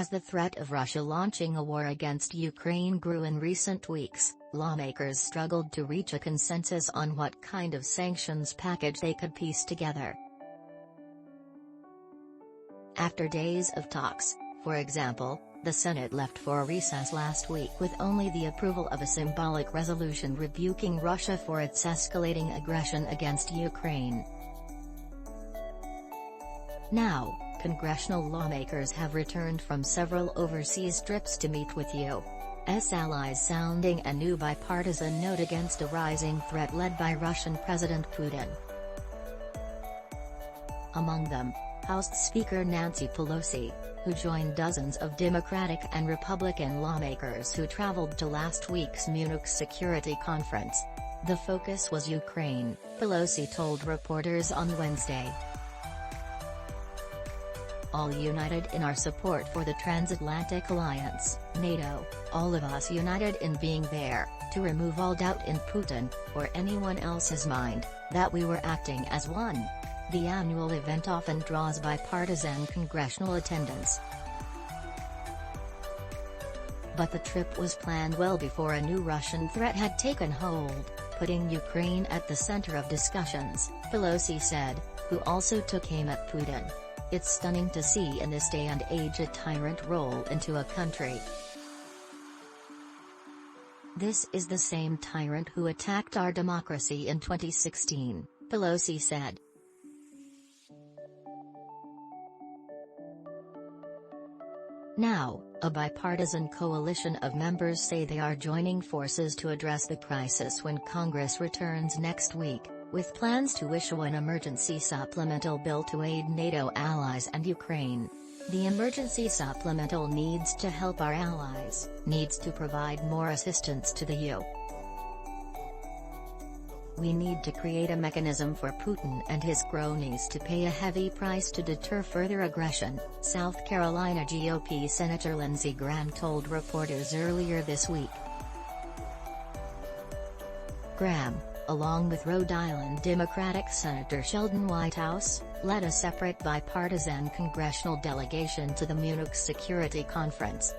As the threat of Russia launching a war against Ukraine grew in recent weeks, lawmakers struggled to reach a consensus on what kind of sanctions package they could piece together. After days of talks, for example, the Senate left for a recess last week with only the approval of a symbolic resolution rebuking Russia for its escalating aggression against Ukraine. Now, congressional lawmakers have returned from several overseas trips to meet with U.S. allies, sounding a new bipartisan note against a rising threat led by Russian President Putin. Among them, House Speaker Nancy Pelosi, who joined dozens of Democratic and Republican lawmakers who traveled to last week's Munich Security Conference. The focus was Ukraine, Pelosi told reporters on Wednesday. All united in our support for the transatlantic alliance, NATO, all of us united in being there, to remove all doubt in Putin, or anyone else's mind, that we were acting as one. The annual event often draws bipartisan congressional attendance. But the trip was planned well before a new Russian threat had taken hold, putting Ukraine at the center of discussions, Pelosi said, who also took aim at Putin. It's stunning to see in this day and age a tyrant roll into a country. This is the same tyrant who attacked our democracy in 2016, Pelosi said. Now, a bipartisan coalition of members say they are joining forces to address the crisis when Congress returns next week, with plans to issue an emergency supplemental bill to aid NATO allies and Ukraine. The emergency supplemental needs to help our allies, needs to provide more assistance to the U.S. We need to create a mechanism for Putin and his cronies to pay a heavy price to deter further aggression, South Carolina GOP Senator Lindsay Graham told reporters earlier this week. Graham, along with Rhode Island Democratic Senator Sheldon Whitehouse, led a separate bipartisan congressional delegation to the Munich Security Conference.